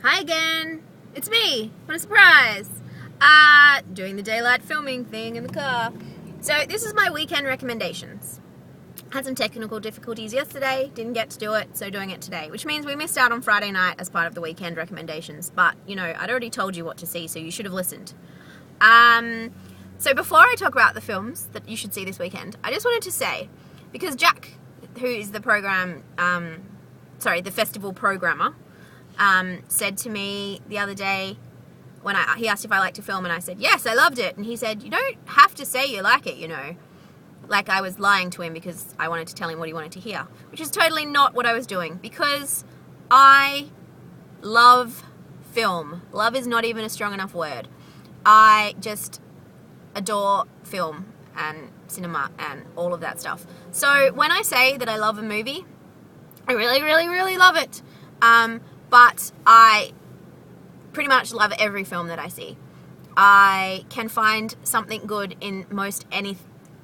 Hi again. It's me. What a surprise. Doing the daylight filming thing in the car. So this is my weekend recommendations. Had some technical difficulties yesterday, didn't get to do it, so doing it today. Which means we missed out on Friday night as part of the weekend recommendations. But, you know, I'd already told you what to see, so you should have listened. So before I talk about the films that you should see this weekend, I just wanted to say, because Jack, who is the the festival programmer, said to me the other day when he asked if I liked to film, and I said, yes, I loved it. And he said, you don't have to say you like it, you know. Like I was lying to him because I wanted to tell him what he wanted to hear, which is totally not what I was doing, because I love film. Love is not even a strong enough word. I just adore film and cinema and all of that stuff. So when I say that I love a movie, I really, really, really love it. But I pretty much love every film that I see. I can find something good in most any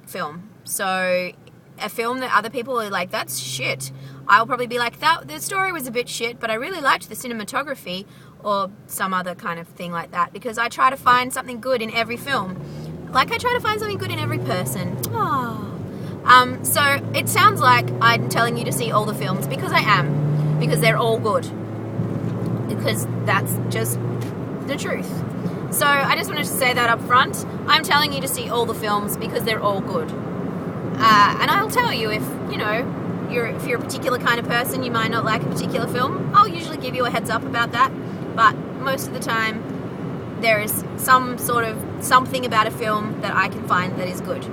film. So a film that other people are like, that's shit, I'll probably be like, the story was a bit shit, but I really liked the cinematography, or some other kind of thing like that, because I try to find something good in every film. Like I try to find something good in every person. Aww. So it sounds like I'm telling you to see all the films, because I am, because they're all good. Because that's just the truth. So I just wanted to say that up front. I'm telling you to see all the films because they're all good. And I'll tell you if you're a particular kind of person, you might not like a particular film. I'll usually give you a heads up about that. But most of the time, there is some sort of something about a film that I can find that is good.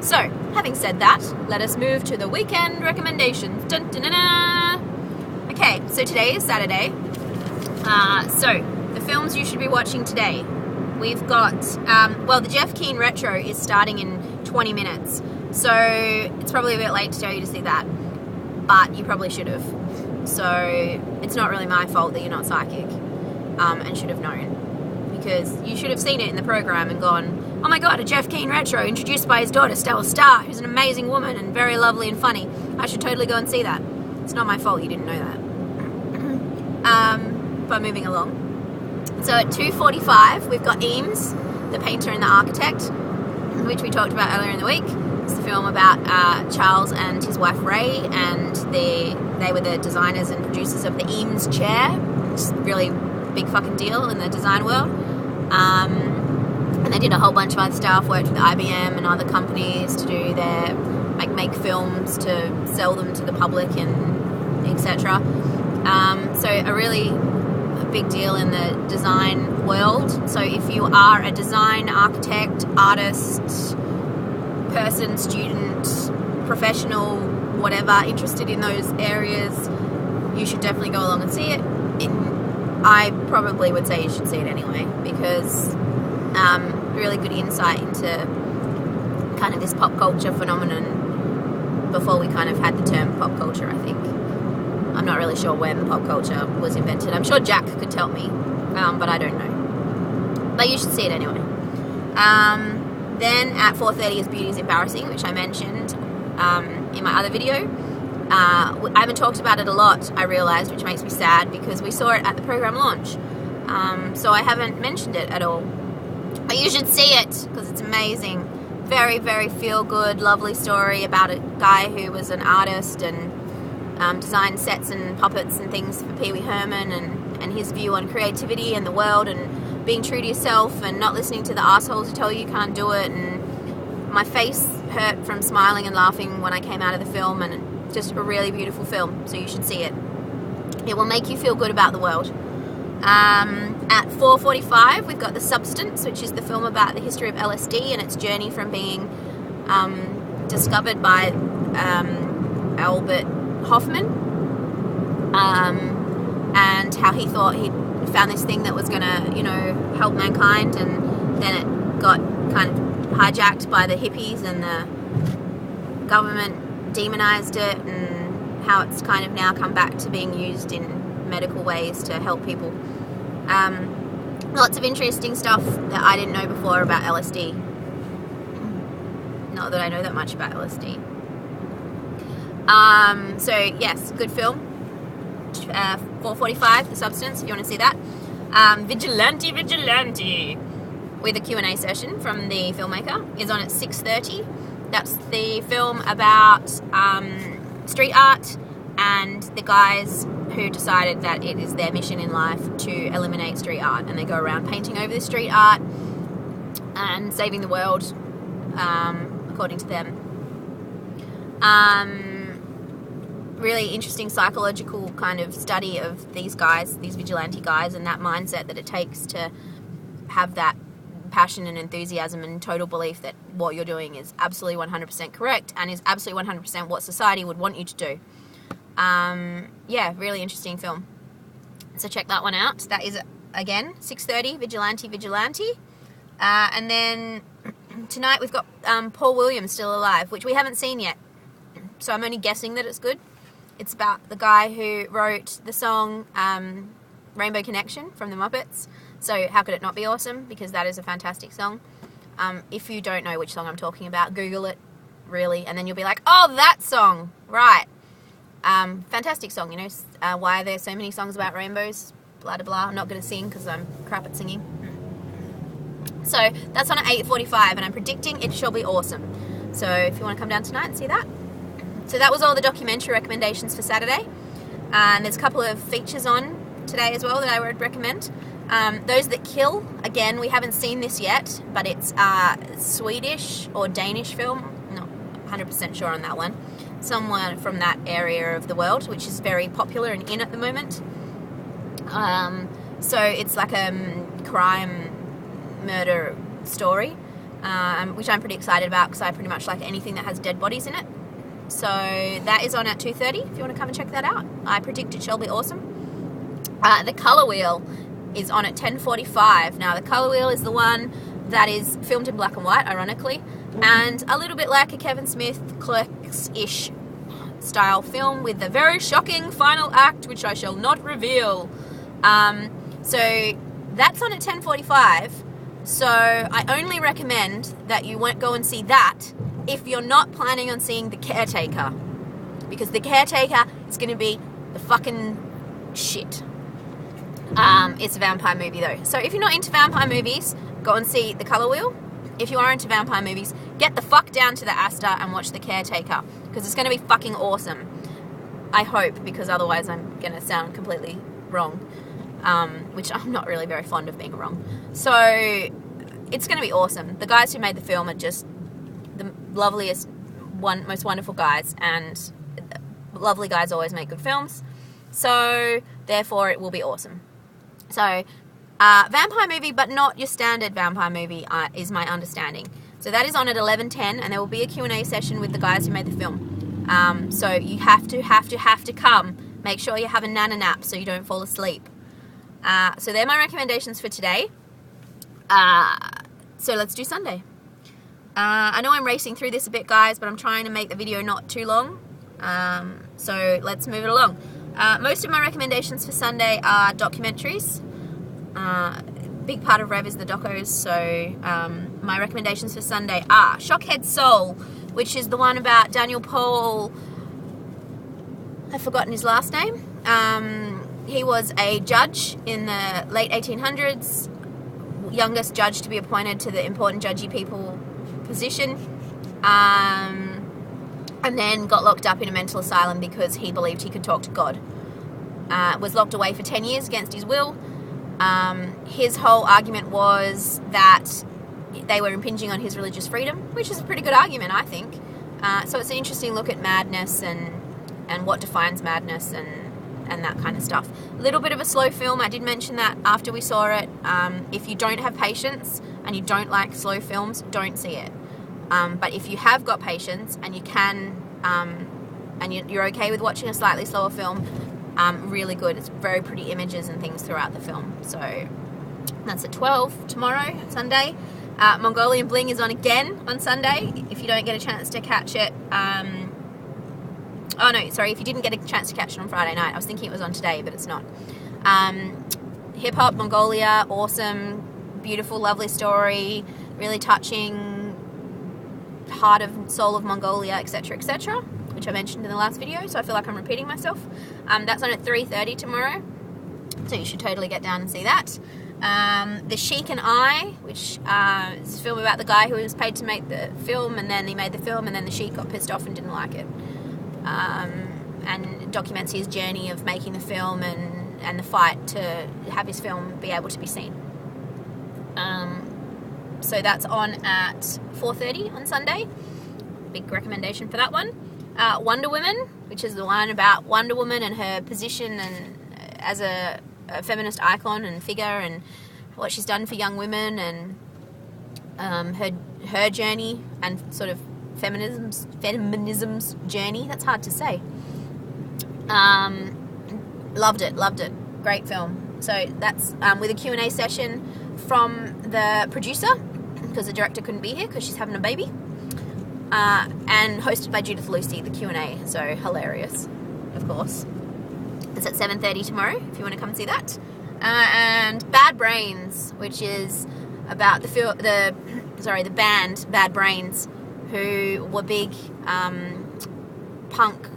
So, having said that, let us move to the weekend recommendations. Dun, dun, dun, dun. Okay, so today is Saturday. So, the films you should be watching today. We've got, the Jeff Keane Retro is starting in 20 minutes. So, it's probably a bit late to tell you to see that. But you probably should have. So, it's not really my fault that you're not psychic. And should have known. Because you should have seen it in the program and gone, oh my god, a Jeff Keane Retro introduced by his daughter, Stella Starr, who's an amazing woman and very lovely and funny. I should totally go and see that. It's not my fault you didn't know that. But moving along. So at 2:45, we've got Eames, the painter and the architect, which we talked about earlier in the week. It's the film about Charles and his wife Ray, and they were the designers and producers of the Eames chair, which is a really big fucking deal in the design world. And they did a whole bunch of other stuff, worked with IBM and other companies to do their make films to sell them to the public and etc. So a really big deal in the design world. So if you are a design, architect, artist, person, student, professional, whatever, interested in those areas, you should definitely go along and see it. I probably would say you should see it anyway, because really good insight into kind of this pop culture phenomenon before we kind of had the term pop culture, I think. I'm not really sure when pop culture was invented. I'm sure Jack could tell me, but I don't know. But you should see it anyway. Then at 4:30 is Beauty is Embarrassing, which I mentioned in my other video. I haven't talked about it a lot, I realised, which makes me sad, because we saw it at the program launch. So I haven't mentioned it at all. But you should see it, because it's amazing. Very, very feel-good, lovely story about a guy who was an artist and designed sets and puppets and things for Pee Wee Herman, and his view on creativity and the world and being true to yourself and not listening to the assholes who tell you can't do it. And my face hurt from smiling and laughing when I came out of the film, and just a really beautiful film, so you should see it. It will make you feel good about the world. At 4:45, we've got The Substance, which is the film about the history of LSD and its journey from being discovered by Albert Hoffman, and how he thought he'd found this thing that was going to, help mankind, and then it got kind of hijacked by the hippies, and the government demonized it, and how it's kind of now come back to being used in medical ways to help people. Lots of interesting stuff that I didn't know before about LSD. Not that I know that much about LSD. So yes, good film. 4:45, The Substance, if you want to see that. Vigilante with a Q&A session from the filmmaker is on at 6:30. That's the film about street art and the guys who decided that it is their mission in life to eliminate street art, and they go around painting over the street art and saving the world, according to them. Really interesting psychological kind of study of these guys, these vigilante guys, and that mindset that it takes to have that passion and enthusiasm and total belief that what you're doing is absolutely 100% correct and is absolutely 100% what society would want you to do. Yeah, really interesting film. So check that one out. That is, again, 6:30, Vigilante. And then tonight we've got Paul Williams, Still Alive, which we haven't seen yet. So I'm only guessing that it's good. It's about the guy who wrote the song Rainbow Connection from the Muppets. So how could it not be awesome? Because that is a fantastic song. If you don't know which song I'm talking about, Google it, really, and then you'll be like, oh, that song, right. Fantastic song, you know, why are there so many songs about rainbows, blah, blah, blah. I'm not going to sing because I'm crap at singing. So that's on at 8:45, and I'm predicting it shall be awesome. So if you want to come down tonight and see that. So that was all the documentary recommendations for Saturday. And there's a couple of features on today as well that I would recommend. Those That Kill, again, we haven't seen this yet, but it's a Swedish or Danish film. Not 100% sure on that one. Someone from that area of the world, which is very popular and in at the moment. So it's like a crime murder story, which I'm pretty excited about because I pretty much like anything that has dead bodies in it. So that is on at 2:30 if you want to come and check that out. I predict it shall be awesome. The Colour Wheel is on at 10:45. Now, The Colour Wheel is the one that is filmed in black and white, ironically, and a little bit like a Kevin Smith Clerks-ish style film with a very shocking final act, which I shall not reveal. So that's on at 10:45. So I only recommend that you won't go and see that if you're not planning on seeing The Caretaker, because The Caretaker is going to be the fucking shit. It's a vampire movie though. So if you're not into vampire movies, go and see The Colour Wheel. If you are into vampire movies, get the fuck down to the Astor and watch The Caretaker, because it's going to be fucking awesome. I hope, because otherwise I'm going to sound completely wrong, which I'm not really very fond of being wrong. So it's going to be awesome. The guys who made the film are just the loveliest, most wonderful guys, and lovely guys always make good films. So therefore it will be awesome. So vampire movie, but not your standard vampire movie, is my understanding. So that is on at 11:10, and there will be a Q&A session with the guys who made the film. So you have to come. Make sure you have a nana nap so you don't fall asleep. So they're my recommendations for today. So let's do Sunday. I know I'm racing through this a bit, guys, but I'm trying to make the video not too long. So let's move it along. Most of my recommendations for Sunday are documentaries. Big part of Rev is the docos, so my recommendations for Sunday are Shockhead Soul, which is the one about Daniel Paul. I've forgotten his last name. He was a judge in the late 1800s, youngest judge to be appointed to the important judgy people position, and then got locked up in a mental asylum because he believed he could talk to God. Was locked away for 10 years against his will. His whole argument was that they were impinging on his religious freedom, which is a pretty good argument, I think. So it's an interesting look at madness and what defines madness and that kind of stuff. A little bit of a slow film. I did mention that after we saw it. If you don't have patience and you don't like slow films, don't see it. But if you have got patience and you can, and you're okay with watching a slightly slower film, really good. It's very pretty images and things throughout the film. So that's at 12 tomorrow, Sunday. Mongolian Bling is on again on Sunday. If you don't get a chance to catch it, if you didn't get a chance to catch it on Friday night, I was thinking it was on today, but it's not. Hip Hop Mongolia, awesome, beautiful, lovely story, really touching, heart of soul of Mongolia, etc., etc., which I mentioned in the last video, so I feel like I'm repeating myself. That's on at 3:30 tomorrow. So you should totally get down and see that. The Sheik and I, which is a film about the guy who was paid to make the film, and then he made the film, and then the Sheik got pissed off and didn't like it. And documents his journey of making the film and the fight to have his film be able to be seen. So that's on at 4:30 on Sunday. Big recommendation for that one. Wonder Woman, which is the one about Wonder Woman and her position and as a feminist icon and figure, and what she's done for young women, and her journey and sort of feminism's journey. That's hard to say. Loved it. Great film. So that's with a Q&A session from the producer, because the director couldn't be here because she's having a baby, and hosted by Judith Lucy, the Q&A. So hilarious, of course. It's at 7:30 tomorrow if you want to come and see that. And Bad Brains, which is about the band Bad Brains, who were big punk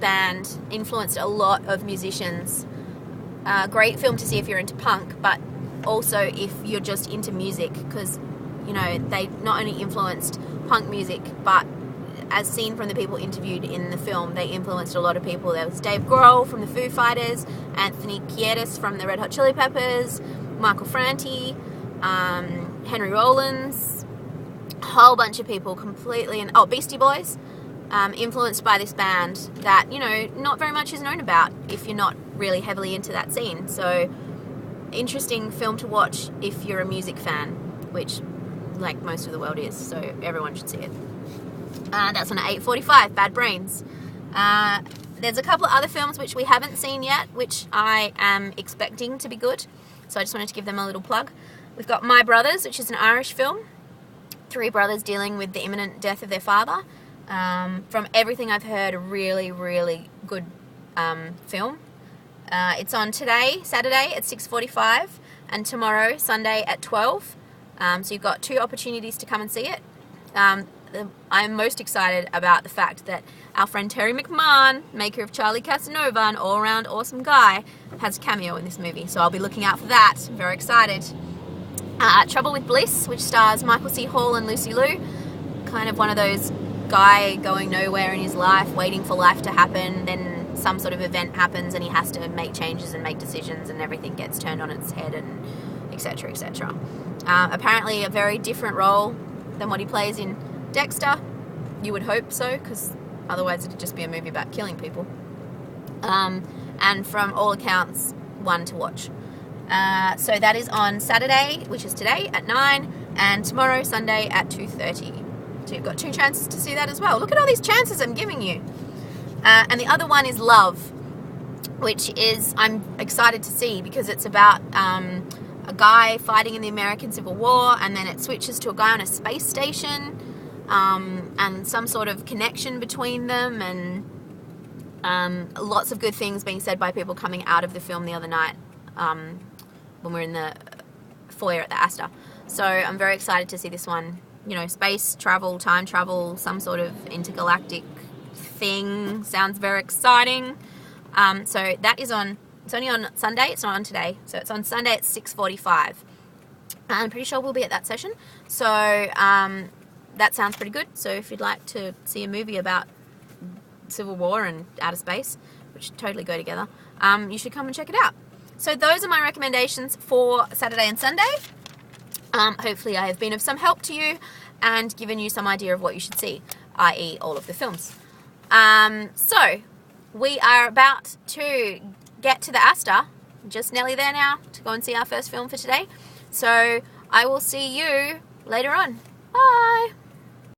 band, influenced a lot of musicians. Great film to see if you're into punk, but also if you're just into music, because they not only influenced punk music, but as seen from the people interviewed in the film, they influenced a lot of people. There was Dave Grohl from the Foo Fighters, Anthony Kiedis from the Red Hot Chili Peppers, Michael Franti, Henry Rollins, a whole bunch of people completely, Beastie Boys, influenced by this band that, not very much is known about if you're not really heavily into that scene. So, interesting film to watch if you're a music fan, which, like most of the world is, so everyone should see it. That's on at 8:45, Bad Brains. There's a couple of other films which we haven't seen yet, which I am expecting to be good, so I just wanted to give them a little plug. We've got My Brothers, which is an Irish film. 3 brothers dealing with the imminent death of their father. From everything I've heard, a really, really good film. It's on today, Saturday, at 6:45, and tomorrow, Sunday, at 12. So you've got 2 opportunities to come and see it. I'm most excited about the fact that our friend Terry McMahon, maker of Charlie Casanova, an all-around awesome guy, has a cameo in this movie. So I'll be looking out for that. I'm very excited. Trouble with Bliss, which stars Michael C. Hall and Lucy Liu. Kind of one of those guy going nowhere in his life, waiting for life to happen, then some sort of event happens and he has to make changes and make decisions, and everything gets turned on its head, and etc., etc. Apparently a very different role than what he plays in Dexter. You would hope so, because otherwise it'd just be a movie about killing people. And from all accounts, one to watch. So that is on Saturday, which is today, at 9, and tomorrow, Sunday, at 2:30. So you've got 2 chances to see that as well. Look at all these chances I'm giving you. And the other one is Love, which is, I'm excited to see, because it's about a guy fighting in the American Civil War, and then it switches to a guy on a space station, and some sort of connection between them, and lots of good things being said by people coming out of the film the other night when we were in the foyer at the Astor. So I'm very excited to see this one. Space travel, time travel, some sort of intergalactic thing. Sounds very exciting. So that is on, it's only on Sunday, it's not on today. So it's on Sunday at 6:45. I'm pretty sure we'll be at that session. So that sounds pretty good. So if you'd like to see a movie about Civil War and outer space, which totally go together, you should come and check it out. So those are my recommendations for Saturday and Sunday. Hopefully I have been of some help to you and given you some idea of what you should see, i.e. all of the films. So we are about to get to the Astor, just nearly there now, to go and see our first film for today. So I will see you later on. Bye!